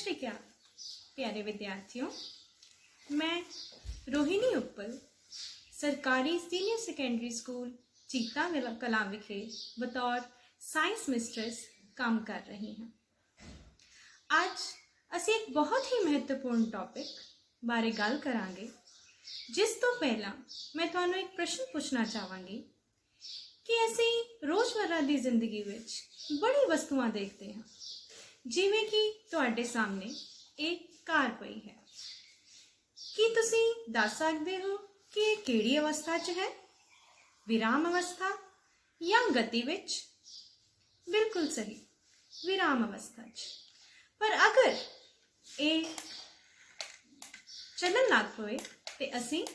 श्री अकाल प्यारे विद्यार्थियों, मैं रोहिणी उप्पल सरकारी सीनियर सेकेंडरी स्कूल चीता कलां विखे बतौर साइंस मिस्ट्रेस काम कर रही हूँ। आज असी एक बहुत ही महत्वपूर्ण टॉपिक बारे गल करांगे, जिस तो पहला मैं तुहानू एक प्रश्न पूछना चाहांगी कि असी रोज़मर्रा की जिंदगी विच बड़ी वस्तुआं देखते हैं, जिवें कि तुहाडे सामने एक कार पई है। की तुसी दस सकते हो कि यह किहड़ी अवस्था च है, विराम अवस्था या गति विच? बिल्कुल सही, विराम अवस्था च। पर अगर ये चलन लग पए ते असी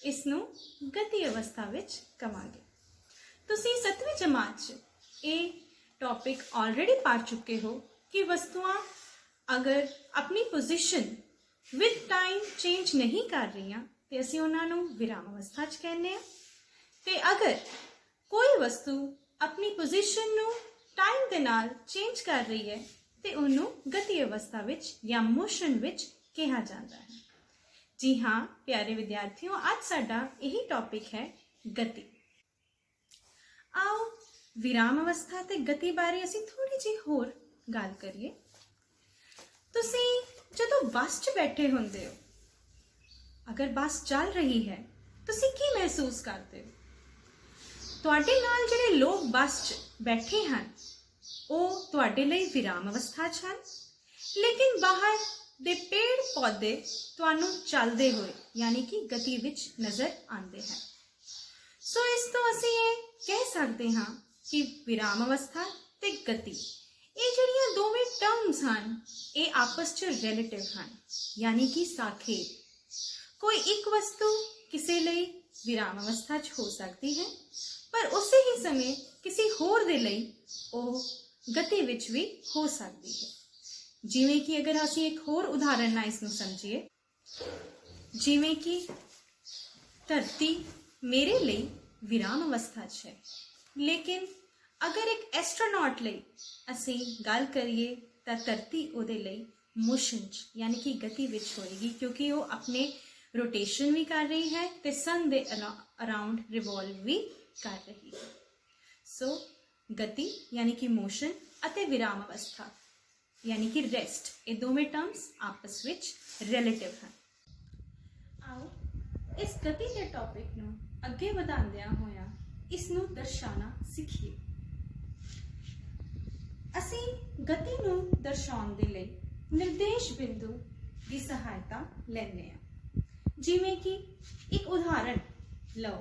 इसनू गति अवस्था विच कवांगे। तुसी 7वीं जमात च ये टॉपिक ऑलरेडी पढ़ चुके हो कि वस्तुआं अगर अपनी पोजीशन विद टाइम चेंज नहीं कर रही तो असी उन्होंने विराम अवस्था च कहने हैं, ते अगर कोई वस्तु अपनी पोजीशन नू टाइम के नाल चेंज कर रही है तो उन्होंने गति अवस्था विच या मोशन विच कहा जाता है। जी हाँ प्यारे विद्यार्थियों, आज साडा यही टॉपिक है गति। आओ विराम अवस्था ते गति बारे असी थोड़ी जी होर गल करिए। तुसी जदों बस च बैठे होंदे हो, अगर बस चल रही है तुसी की महसूस करते हो? तुहाडे नाल जिहड़े लोग बस च बैठे हैं ਉਹ ਤੁਹਾਡੇ ਲਈ विराम अवस्था च ਹਨ, लेकिन बाहर दे पेड़ पौधे ਤੁਹਾਨੂੰ चलते हुए यानी कि गति विच नज़र आते हैं। सो इस तो असी ये कह सकते हाँ कि विराम अवस्था ते गति ये जिहड़ियां दोवें टर्म्स हैं ये आपस च रिलेटिव हैं, यानी कि साखेत। कोई एक वस्तु किसी लिए विराम अवस्था च हो सकती है, पर उसे ही समय किसी होर दे लई वो गति विच भी हो सकती है। जिवें कि अगर असी एक होर उदाहरण ना इसनू समझिए, जिवें कि धरती मेरे लिए विराम अवस्था च है, लेकिन अगर एक एस्ट्रोनॉट लई असी गल करिए तो धरती उहदे लई मोशन च यानी कि गति विच होएगी, क्योंकि वो अपने रोटेशन भी कर रही है तो सन दे अराउंड रिवॉल्व भी कर रही है। सो गति यानी कि मोशन अते विराम अवस्था यानी कि रेस्ट, ये दोवें टर्म्स आपस विच रिलेटिव हैं। आओ इस गति के टॉपिक नू अगे वधांदियां होया इसनू दर्शाना सीखिए। असी गति नू दर्शाउण दे लई निर्देश बिंदु की सहायता लैंदे हां। जिवें कि एक उदाहरण लो,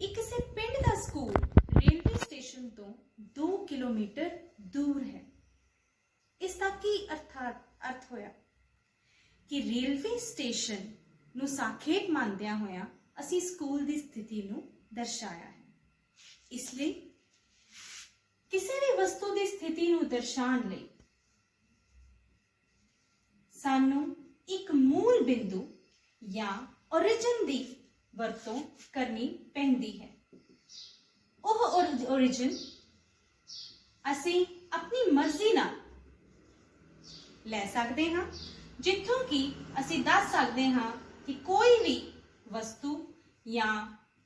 एक किसी पिंड का स्कूल रेलवे स्टेशन तो 2 किलोमीटर दूर है। इसका की अर्थ होया कि रेलवे स्टेशन नू साखेत मानदियां होया असी स्कूल की स्थिति नू दर्शाया है। इसलिए किसी भी वस्तु की स्थिति नू दर्शाने लई सानू एक मूल बिंदु या ओरिजिन की वरतों करनी पैंदी है। वह ओरिजिन असी अपनी मर्जी नाल लै सकते हाँ, जिथों कि असी दस सकते हाँ कि कोई भी वस्तु या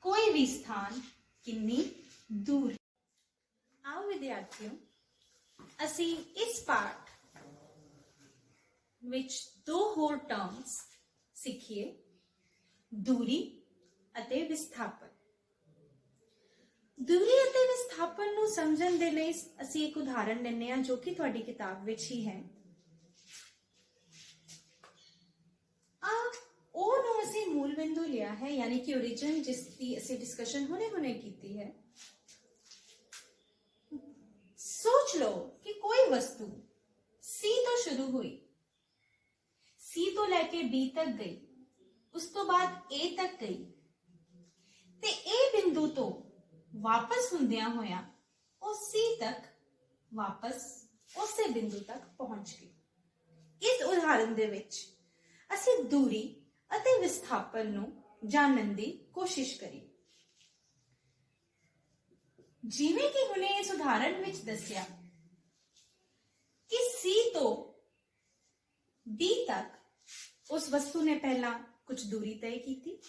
कोई भी स्थान कितनी दूर है। आओ विद्यार्थियों, असी इस पाठ विच 2 होर टर्म्स सीखिए, दूरी अते विस्थापन। दूरी अते विस्थापन नू समझण दे लई असी एक उदाहरण लैंदे हां जो कि तुहाडी किताब विच ही है। असी मूल बिंदु लिया है यानी कि ओरिजिन, जिसकी असी डिस्कशन हुणे कीती है। सोच लो कि कोई वस्तु सी तो शुरू हुई, सी तो लेके बी तक गई, उस तो बाद ए तक गई ते ए बिंदु तो वापस हुंदियां होया ओ सी तक वापस उसे बिंदु तक पहुंच गई। इस उदाहरण दे विच असी दूरी अते विस्थापन नू जानन दी कोशिश करी। जिवें कि हुणे इस उदाहरण विच दस्सिया कि सी तो उस वस्तु ने पहला कुछ दूरी तय की,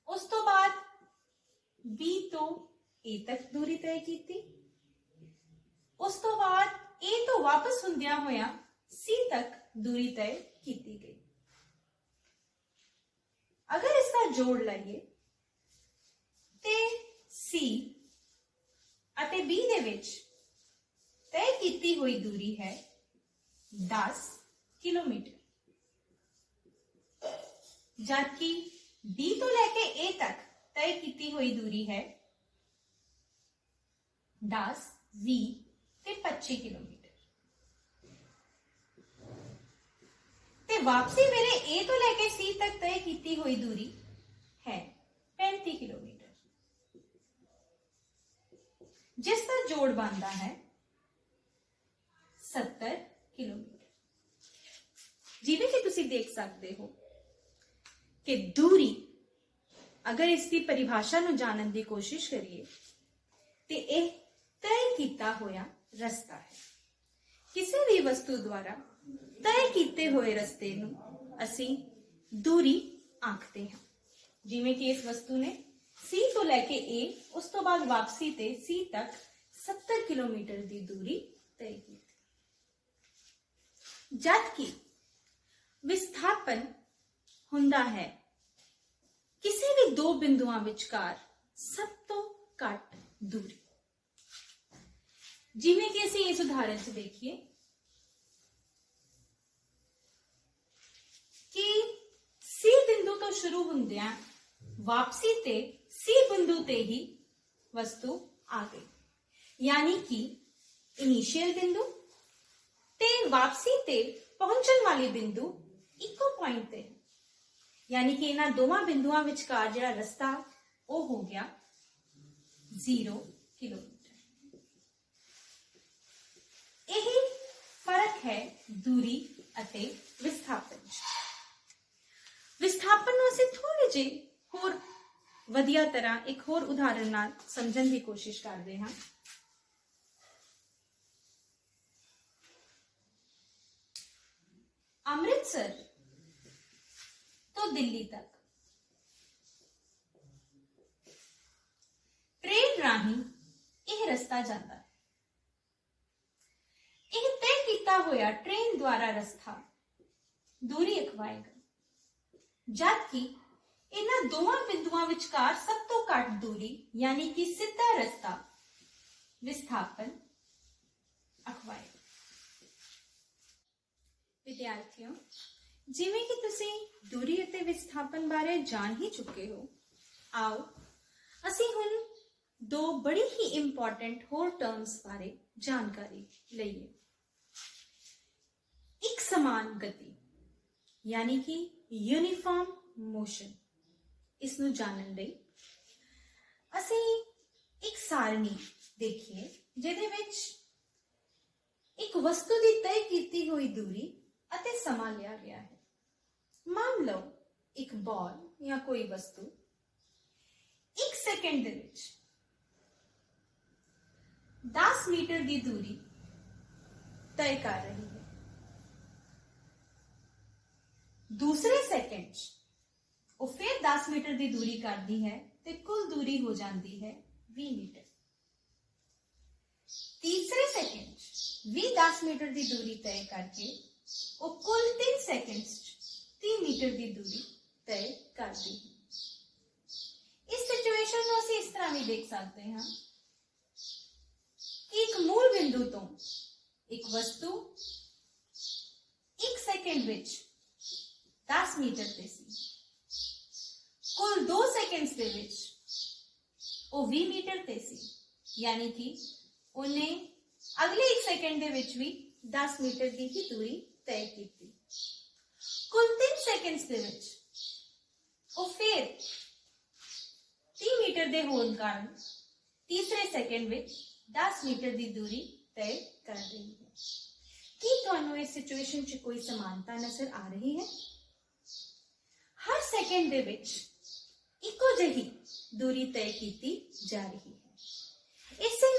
उस तो बाद B तो A तक दूरी तय की, उस तो बाद A तो वापस हुंदिया होया C तक दूरी तय की गई। अगर इसका जोड़ लाइए ते C अते B दे विच तय की हुई दूरी है 10 किलोमीटर, जबकि D तो लेके A तक तय की हुई दूरी है 10, 20 ते 25 किलोमीटर। ते वापसी मेरे A तो लेके C तक तय की हुई दूरी है 35 किलोमीटर, जिसका जोड़ बनता है 70 किलोमीटर। जिवें कि तुसी देख सकते हो कि दूरी अगर इसकी परिभाषा ਨੂੰ जानने की कोशिश करिए तो यह तय किया होया रस्ता है। किसी भी वस्तु द्वारा तय किए हुए रस्ते ਨੂੰ ਅਸੀਂ दूरी आखते हैं। जिवें कि इस वस्तु ने C तो लैके A उस तो बाद वापसी ते C तक 70 किलोमीटर की दूरी तय की। जबकि विस्थापन हुंदा है किसी भी दो बिंदुओं विचकार सब तो घट दूरी। जिवें कि असीं इस उदाहरण से देखिए कि C बिंदु तो शुरू हुंदियां वापसी ते C बिंदु ते ही वस्तु आ गई, यानी कि इनिशियल बिंदु ते वापसी ते पहुंचन वाली बिंदु इको पॉइंट ते, यानी कि इन्हां दोवां बिंदुआं विचकार जिहड़ा रस्ता वो हो गया 0 किलोमीटर। यही फर्क है दूरी अते विस्थापन। विस्थापन नूं असीं थोड़े जे होर वधिया तरह एक होर उदाहरण नाल समझण की कोशिश करते हैं। अमृतसर तो दिल्ली तक ट्रेन राही यह रास्ता जाता है। यह तय किया होया ट्रेन द्वारा रास्ता दूरी अखवाएगा, जबकि इन्हां दोवां बिंदुआं विचकार सब तो घट दूरी यानी कि सीधा रास्ता विस्थापन अखवाएगा। विद्यार्थियों, जिवें कि तुसी दूरी अते विस्थापन बारे जान ही चुके हो, आओ असी हुण दो बड़ी ही इंपॉर्टेंट होर टर्म्स बारे जानकारी लईए। एक समान गति यानी कि यूनिफॉर्म मोशन, इसनू जानन लई असी एक सारणी देखिए जिहदे विच एक वस्तु की तय की हुई दूरी अते समा लिया गया है। मान लो एक बॉल या कोई वस्तु 1 सेकंड दे विच 10 मीटर की दूरी तय कर रही है। दूसरे सेकंड वो फिर 10 मीटर की दूरी करती है तो कुल दूरी हो जाती है 20 मीटर। तीसरे सेकंड भी 10 मीटर की दूरी तय करके वो कुल 3 सेकंड 3 मीटर की दूरी तय करती है। इस सिचुएशन को असीं इस तरह भी देख सकते हैं कि एक मूल बिंदु तो एक वस्तु 1 सेकंड विच 10 मीटर ते सी, कुल 2 सेकंड्स दे विच वो 20 मीटर ते सी, यानी कि उन्हें अगले 1 सेकंड दे विच भी 10 मीटर की ही दूरी तय की थी। कुल 3 सेकंड्स दे विच वो फिर 3 मीटर दे होने कारण तीसरे सेकंड विच 10 मीटर की दूरी तय कर रही है। की तुहानू इस सिचुएशन च कोई समानता नजर आ रही है? हर सेकंड दे विच इको जही दूरी तय की जा रही है। इसे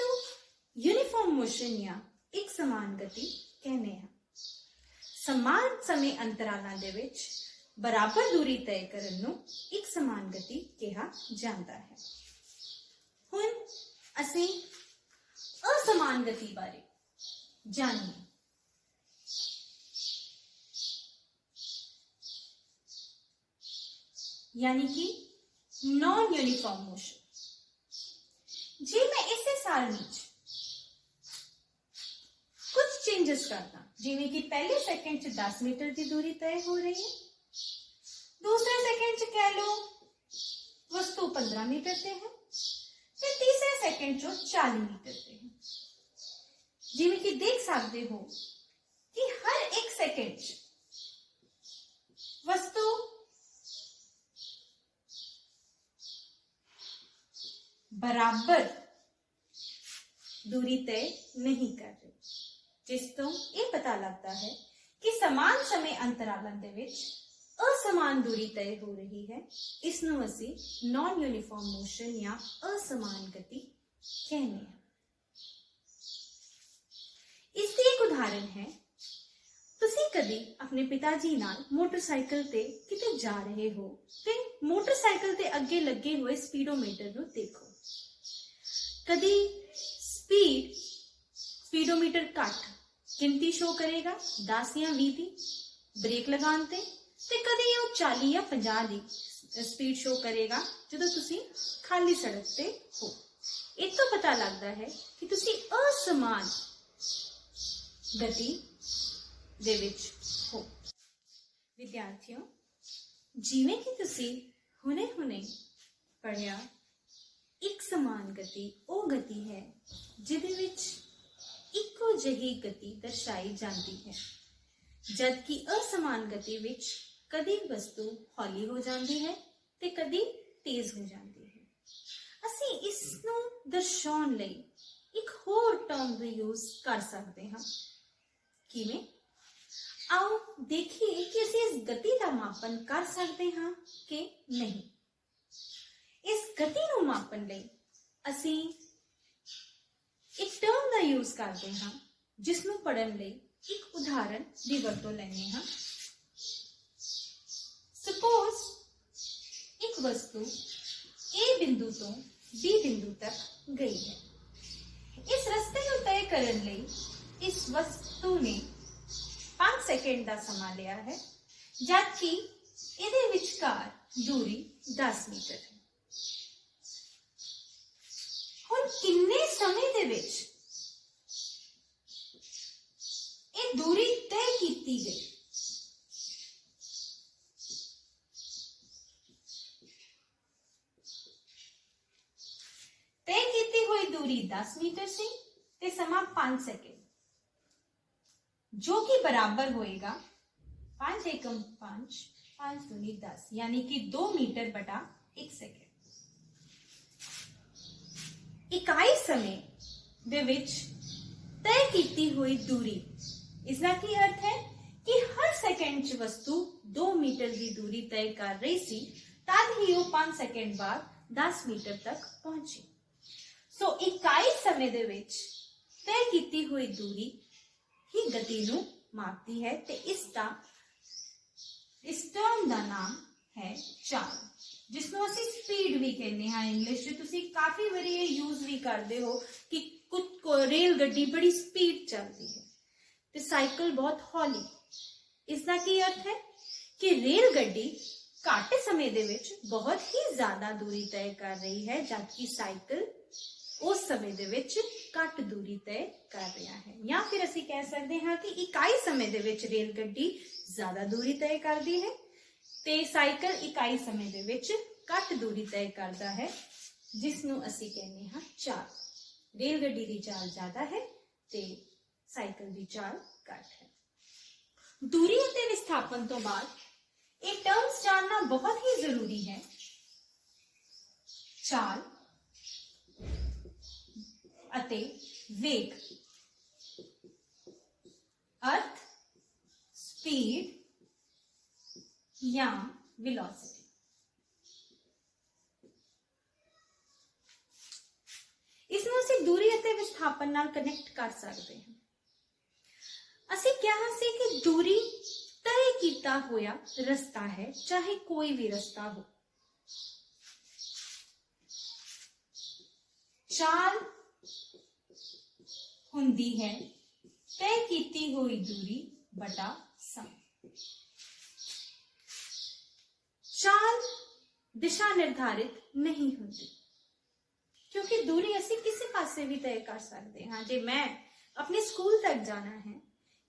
यूनिफॉर्म मोशन या एक समान गति कहने हैं। ਸਮਾਨ ਸਮੇਂ ਅੰਤਰਾਲਾਂ ਦੇ ਵਿੱਚ ਬਰਾਬਰ ਦੂਰੀ ਤੈਅ ਕਰਨ ਨੂੰ ਇੱਕ ਸਮਾਨ ਗਤੀ ਕਿਹਾ ਜਾਂਦਾ ਹੈ। ਹੁਣ ਅਸੀਂ ਅਸਮਾਨ ਗਤੀ ਬਾਰੇ ਜਾਣੀਏ। यानी कि नॉन यूनिफॉर्म मोशन। जे मैं इसे सारणी कुछ चेंजेस करता, जिमें कि पहले सेकंड च 10 मीटर की दूरी तय हो रही है, दूसरे सेकंड च कह लो वस्तु 15 मीटर से है, फिर तीसरे सेकंड चो 40 मीटर से है। जिमें कि देख सकते हो कि हर एक सेकंड वस्तु बराबर दूरी तय नहीं कर रही, जिस तो ये पता लगता है कि समान समय अंतरालन दे विच असमान दूरी तय हो रही है। इसनूं असीं नॉन यूनिफॉर्म मोशन या असमान गति कहने हैं। इसकी एक उदाहरण है, तुसीं कदी अपने पिताजी नाल मोटरसाइकिल ते किते जा रहे हो ते मोटरसाइकिल ते अगे लगे हुए स्पीडोमीटर नूं देखो। कदी स्पीडोमीटर घट गिनती शो करेगा 10 या 20 की ब्रेक लगाने ते कदी वो 40 या 50 की स्पीड शो करेगा जो तुसी खाली सड़क ते हो। इस तो पता लगता है कि तुसी असमान गति दे विच हो। विद्यार्थियों, जिवें कि तुसी हुणे पढ़िया, एक समान गति वो गति है जिहदे विच इक्को जही गति दर्शाई जाती है, जबकि असमान गति विच कदी वस्तु हौली हो जाती है ते कदी तेज हो जाती है। असी इसनूं दर्शाउण लई एक होर टर्म दा यूज कर सकते हैं। किवें? आओ देखिए कि असी इस गति का मापन कर सकते हैं कि नहीं। इस गति नूं मापन लई असी एक टर्म का यूज करते हैं, जिसनूं पढ़न लई एक उदाहरण की वरतों लैंदे हां। सपोज एक वस्तु ए बिंदु तो बी बिंदु तक गई है। इस रस्ते को तय करने लई इस वस्तु ने 5 सेकंड का समा लिया है, जबकि इहदे विचकार दूरी 10 मीटर है। हुण किन्ने समय दे विच ये दूरी तय कीती गई? तय कीती हुई दूरी 10 मीटर सी ते समा 5 सेकंड, जो कि बराबर होएगा 5 एकम 5 5 दूनी 10, यानी कि 2 मीटर बटा 1 सेकंड। इकाई समय दे विच तय कीती हुई दूरी, इसका की अर्थ है कि हर सेकंड च वस्तु 2 मीटर की दूरी तय कर रही सी, तद ही वो 5 सेकंड बाद 10 मीटर तक पहुंची। सो इकाई समय दे विच तय कीती हुई दूरी ही गति नूं मापती है ते इस टर्म का नाम है चाल, जिसनों असी स्पीड भी कहने हैं। इंग्लिश में तुसी काफी बारी ये यूज भी करते हो कि कुछ रेल गड्डी बड़ी स्पीड चलती है ते साइकिल बहुत हौली। इसका की अर्थ है कि रेल गड्डी घट समय दे विच बहुत ही ज्यादा दूरी तय कर रही है, जबकि साइकिल उस समय दे विच घट दूरी तय कर रहा है। या फिर असी कह सकते हैं कि इकाई समय दे विच रेल गड्डी ज्यादा दूरी तय करती है ते साइकिल इकाई समय दे विच घट दूरी तय करता है, जिसनों असी कहने हैं चाल। रेल गड्डी की चाल ज्यादा है ते साइकिल की चाल घट है। दूरी ते विस्थापन तो बाद एक टर्म्स जानना बहुत ही जरूरी है। चाल अते वेग, अर्थ स्पीड या वेलोसिटी। इसनूं असीं दूरी अते विस्थापन नाल कनेक्ट कर सकते हैं। असीं कहा सी कि दूरी ਕੀਤਾ ਹੋਇਆ ਰਸਤਾ ਹੈ, ਚਾਹੇ ਕੋਈ ਵੀ ਰਸਤਾ ਹੋ। ਚਾਲ ਹੁੰਦੀ ਹੈ ਤੈਅ ਕੀਤੀ ਹੋਈ ਦੂਰੀ ਬਟਾ ਸਮਾਂ। चाल दिशा निर्धारित नहीं होती, क्योंकि दूरी असी किसी पासे भी तय कर सकते हाँ। जे मैं अपने स्कूल तक जाना है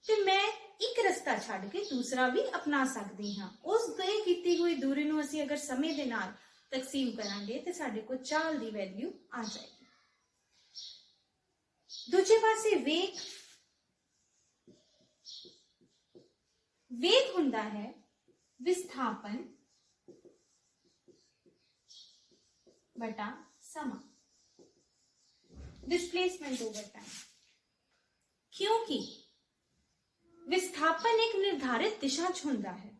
तो मैं एक रास्ता छड़ के दूसरा भी अपना सकती हाँ। उस तय की हुई दूरी नूं असी अगर समय दे नाल तकसीम करांगे तो साडे कोल चाल दी वैल्यू आ जाएगी। दूजे पासे वेग हुंदा है विस्थापन बटा समा, डिस्प्लेसमेंट ओवर टाइम। क्योंकि विस्थापन एक निर्धारित दिशा च हुंदा है।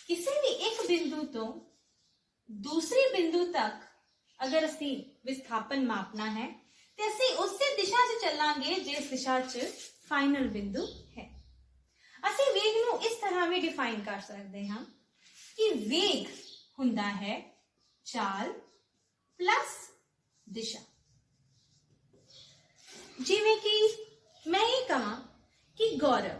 किसी भी एक बिंदु तो दूसरे बिंदु तक अगर असी विस्थापन मापना है तो असी उसी दिशा च चलांगे जिस दिशा च फाइनल बिंदु है। असी वेग नूं इस तरह भी डिफाइन कर सकते हाँ कि वेग हुंदा है चाल प्लस दिशा। जिवें कि मैं ये कहा कि गौरव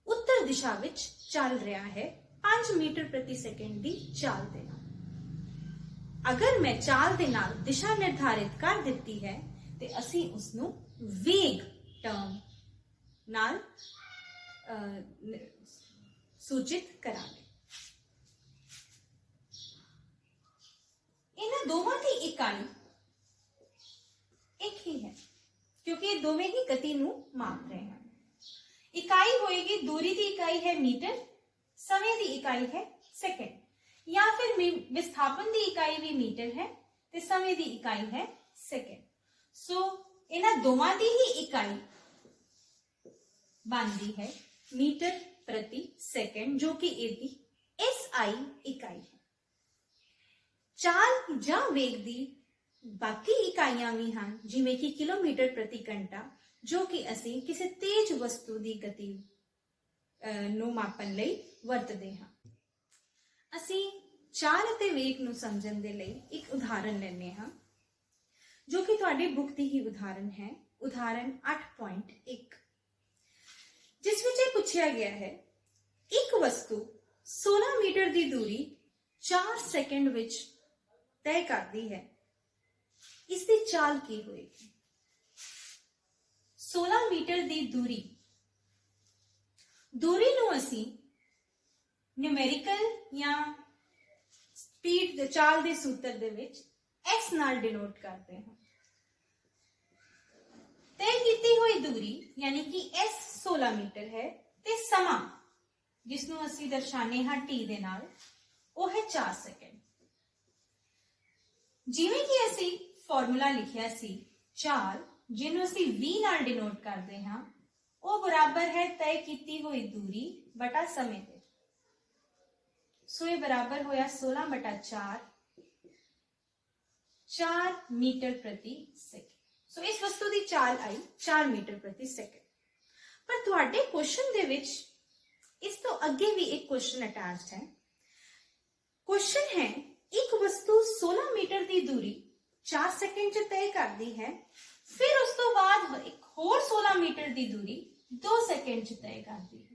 उत्तर दिशा विच चल रहा है 5 मीटर प्रति सेकंड की चाल दे नाल। अगर मैं चाल दे नाल दिशा निर्धारित कर दिती है तो असी उसनूं वेग टर्म नाल सूचित करांगे। इन्हां दोवां दी इकाई एक ही है, क्योंकि ये दोवें ही गति नूं माप रहे हैं। इकाई होएगी, दूरी की इकाई है मीटर, समय की इकाई है सेकंड, या फिर विस्थापन की इकाई भी मीटर है ते समय की इकाई है सेकंड। सो इन्हां दोवां दी ही इकाई बनती है मीटर प्रति सेकंड, जो कि इसकी SI इकाई है। चाल या वेग दी बाकी इकाइयां भी हैं, जिवें कि किलोमीटर प्रति घंटा, जो कि असी किसी तेज वस्तु की गति नूं मापन लई वरतदे हां। असी चाल अते वेग नूं समझण दे लई एक उदाहरण लैणे हां, जो कि तुहाडी बुक दी ही उदाहरण है, उदाहरण 8.1, जिस विच यह पूछा गया है एक वस्तु 16 मीटर की दूरी 4 सेकंड विच तय करती है, इसकी चाल की होएगी। 16 मीटर की दूरी नूं असी न्यूमेरिकल या स्पीड चाल के सूत्र दे विच S नाल डिनोट करते हैं। तय की हुई दूरी यानी कि S 16 मीटर है ते समा जिसनों असी दर्शाने हाँ T दे नाल, वो है 4 सेकंड। जिवें कि असी फॉर्मूला लिखिया सी चाल, जिन्हों असी V नाल डिनोट करते हाँ, वो बराबर है तय की हुई दूरी बटा समय दे। सो ये बराबर होया 16 बटा 4 मीटर प्रति सेकंड। सो इस वस्तु की चाल आई 4 मीटर प्रति सेकंड। पर तुहाडे क्वेश्चन दे विच इस तो अगे भी एक क्वेश्चन अटैच्ड है। क्वेश्चन है एक वस्तु 16 मीटर की दूरी 4 सेकंड च तय करती है, फिर उस तो बाद एक होर 16 मीटर की दूरी 2 सेकंड च तय करती है।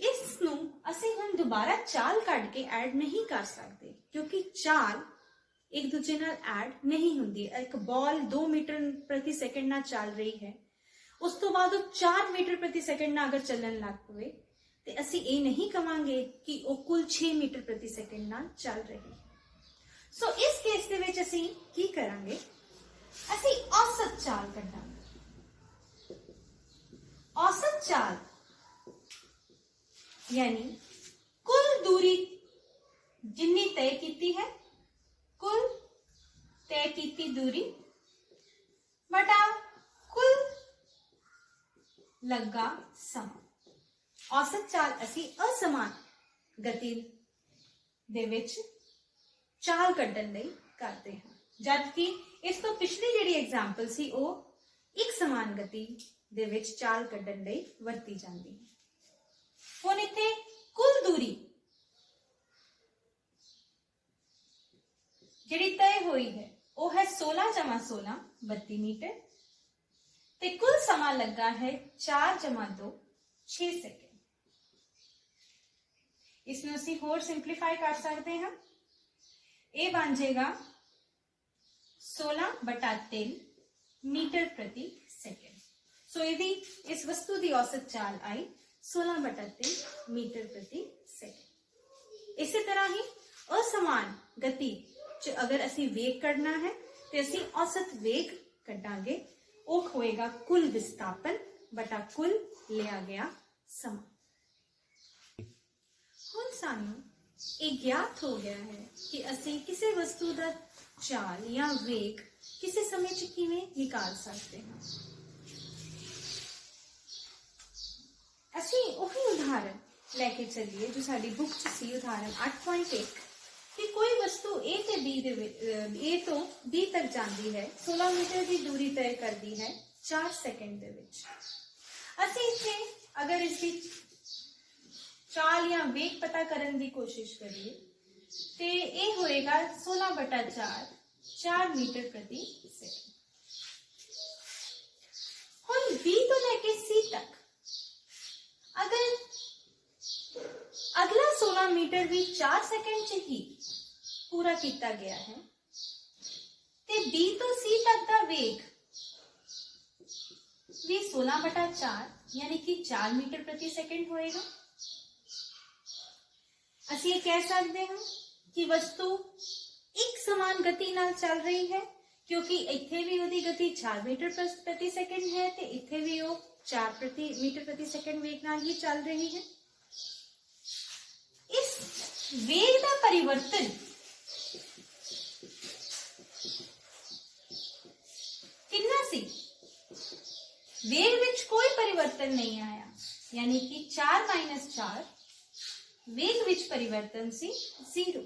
इसनूं असी हुण दोबारा चाल कढ के ऐड नहीं कर सकते, क्योंकि चाल एक दूजे नाल ऐड नहीं हुंदी। एक बॉल 2 मीटर प्रति सेकंड नाल चल रही है, उस तो बाद 4 मीटर प्रति सेकंड नाल अगर चलन लग पवे तो असी ये नहीं कहांगे कि वो कुल 6 मीटर प्रति सेकंड नाल चल रही है। सो इस केस दे विच असी की करांगे, असी औसत चाल कढांगे। औसत चाल यानी कुल दूरी जिन्नी तय की है, कुल तय की दूरी बटा कुल लगा समा। औसत चाल असी असमान गति दे विच चाल कड्ढण लई करते हैं, जबकि इस तो पिछली जिहड़ी एग्जाम्पल सी वो ਇੱਕ ਸਮਾਨ ਗਤੀ ਦੇ ਵਿੱਚ ਚਾਲ ਕੱਢਣ ਲਈ ਵਰਤੀ ਜਾਂਦੀ ਹੈ। ਹੁਣ ਇੱਥੇ ਕੁੱਲ ਦੂਰੀ ਜਿਹੜੀ ਤੈਅ ਹੋਈ ਹੈ ਉਹ ਹੈ 16 ਜਮਾ 16 32 ਮੀਟਰ ਤੇ ਕੁੱਲ ਸਮਾਂ ਲੱਗਾ ਹੈ 4 ਜਮਾ 2 6 ਸੈਕਿੰਡ। ਇਸ ਨੂੰ ਅਸੀਂ ਹੋਰ ਸਿੰਪਲੀਫਾਈ ਕਰ ਸਕਦੇ ਹਾਂ। ਇਹ ਬਣ ਜਾਏਗਾ 16/3 मीटर प्रति सेकंड। सो यदि इस वस्तु की औसत चाल आई 16/3 मीटर प्रति सेकंड। इसी तरह ही असमान गति च अगर असी वेग कढ़ना है तो असी औसत वेग कढ़ांगे, वो होएगा कुल विस्थापन बटा कुल लिया गया समा। हुण सानू ये ज्ञात हो गया है कि असी किसी वस्तु का चाल या वेग किसी समय च किवें निकाल सकते हैं। असी वही उदाहरण लेके चलिए जो साडी बुक च सी, उदाहरण 8.1 कि कोई वस्तु ए ते बी दे ए तो बी तक जाती है, 16 मीटर की दूरी तय करती है 4 सेकंड दे विच। असी इत्थे अगर इसकी चाल या वेग पता करने की कोशिश करिए तो ये होएगा 16/4 4 मीटर प्रति सेकंड। हुण बी तो लेके सी तक अगर अगला 16 मीटर भी 4 सेकंड च ही पूरा किया गया है ते बी तो सी तक का वेग भी 16/4 यानी कि 4 मीटर प्रति सेकंड होएगा। असी ये कह सकते हैं कि वस्तु एक समान गति नाल चल रही है, क्योंकि इत्थे भी उहदी गति 4 मीटर प्रति सेकंड है ते इत्थे भी वो 4 मीटर प्रति सेकंड वेग नाल ही चल रही है। इस वेग का परिवर्तन कितना सी? वेग विच कोई परिवर्तन नहीं आया, यानी कि 4 - 4 वेग विच परिवर्तन सी 0।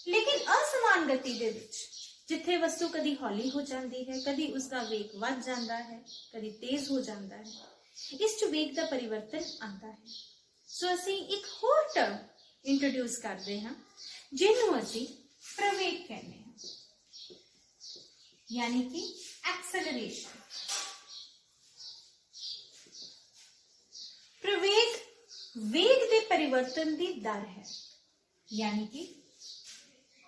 लेकिन असमान गति दे विच जिथे वस्तु कदी हौली हो जाती है, कदी उसका वेग वध जाता है, कदी तेज हो जाता है, इस च वेग का परिवर्तन आता है। सो असी एक होर टर्म इंट्रोड्यूस करते हैं जिन्हों असी प्रवेग कहने हैं, यानी कि एक्सेलरेशन। प्रवेग वेग के परिवर्तन की दर है, यानी कि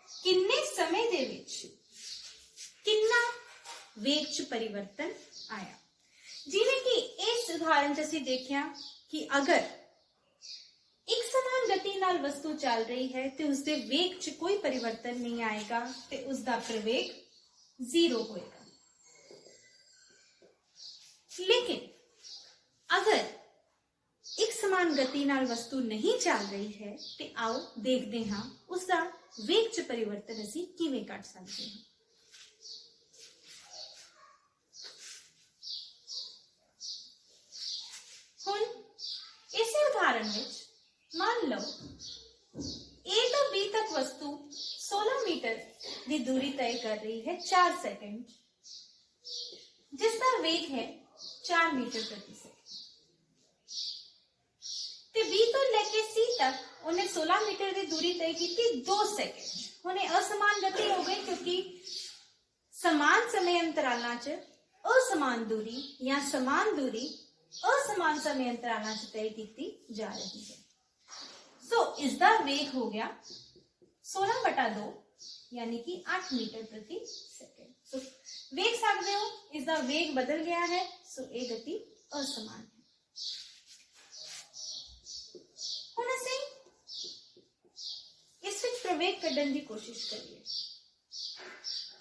किन्ने समय दे विच किन्ना वेग च परिवर्तन आया। जिवें कि इस उदाहरण च असीं देखिया कि अगर एक समान गति नाल वस्तु चल रही है तो उसके वेग च कोई परिवर्तन नहीं आएगा, तो उसका प्रवेग 0 होएगा। लेकिन अगर एक समान गति नाल वस्तु नहीं चल रही है तो आओ देखते हाँ उसका वेग च परिवर्तन असी किवें कढ सकते हैं। हुण इसी उदाहरण विच मान लो ए तो बी तक वस्तु 16 मीटर की दूरी तय कर रही है 4 सेकंड, जिसका वेग है 4 मीटर प्रति सेकंड। बी तो लेके सी तक उन्हें 16 मीटर की दूरी तय की थी 2 सेकंड। उन्हें असमान गति हो गई क्योंकि समान समय अंतरालां च असमान दूरी या समान दूरी असमान समय अंतरालां च तय की जा रही है। सो इसका वेग हो गया 16/2 यानी कि 8 मीटर प्रति सेकंड। सो वेग सकते हो इसका वेग बदल गया है, सो ये गति असमान है। हुण असीं इस विच प्रवेग कढण की कोशिश करिए।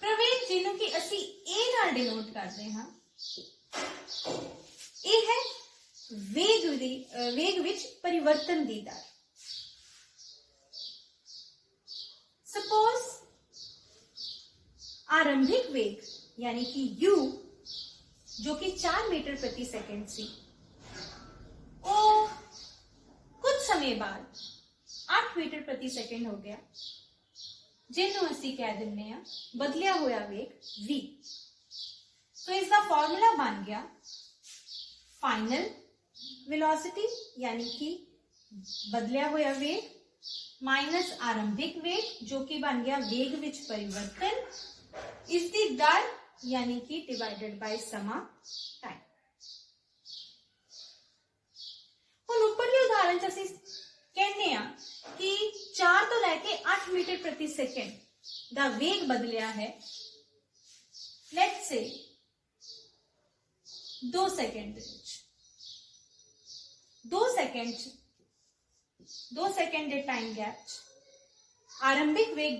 प्रवेग जिन्हों कि असीं ए नाल डिनोट करते हैं, ये है वेग विच परिवर्तन की दर। सपोज आरंभिक वेग यानी कि u जो कि 4 मीटर प्रति सेकंड सी, वो कुछ समय बाद 8 मीटर प्रति सेकंड हो गया, जिन्हों असी कह दिंने बदलिया होया वेग v। तो इसका फॉर्मूला बन गया फाइनल वेलोसिटी यानी कि बदलिया होया वेग माइनस आरंभिक वेग जो कि बन गया वेग विच परिवर्तन इसकी दर यानी कि डिवाइडेड बाय समा टाइम। हुण उपरली उदाहरण च असीं कहने आ कि 4 तो लैके 8 मीटर प्रति सेकेंड दा वेग बदलिया है let's say 2 second they which 2 second के टाइम गैप आरंभिक वेग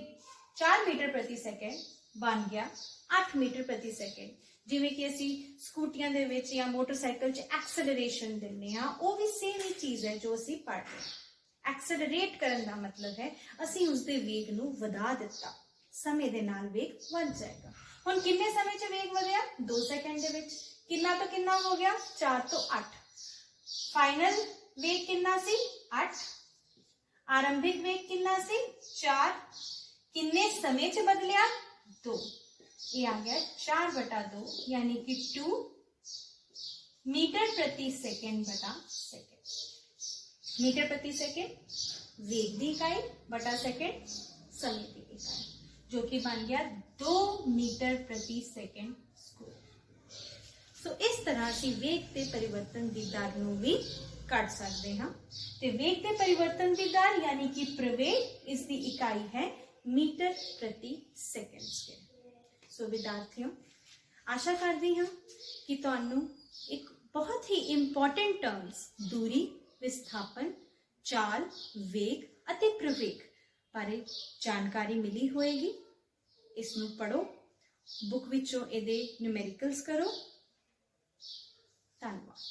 4 मीटर प्रति सेकेंड बन गया 8 मीटर प्रति सेकेंड। जिवें कि असी स्कूटियां दे विच या मोटरसाइकिल च एक्सेलरेशन दिंदे हां वो भी सेम ही चीज है जो असी पढ़ रहे हैं। एक्सेलरेट करन दा मतलब है असी उसदे वेग नूं वधा दिता समय दे नाल वेग वध जाएगा। हुण किन्ने समय च वेग वधिया 2 सेकेंड दे विच किन्ना तो किन्ना हो गया 4 तो 8 फाइनल वेग किन्ना सी 8 आरंभिक वेग किन्ना सी 4 किन्ने समय च बदलिया 2 ये आ गया 4/2 यानी कि 2 मीटर प्रति सेकेंड बटा सेकेंड। मीटर प्रति सेकेंड वेग की इकाई बटा सेकेंड समय की इकाई जो कि बन गया 2 मीटर प्रति सेकेंड स्क्वायर। सो इस तरह से वेग के परिवर्तन की दर नूं भी कट सकते हाँ। ते वेग के परिवर्तन की दर यानी कि प्रवेग इसकी इकाई है मीटर प्रति सेकेंड स्क्वायर। सो विद्यार्थियों आशा करती हाँ कि तुहानू एक बहुत ही इंपॉर्टेंट टर्म्स दूरी विस्थापन चाल वेग अते प्रवेग बारे जानकारी मिली होएगी। इसनू पढ़ो बुक विचों इहदे न्यूमेरिकल्स करो। धन्यवाद।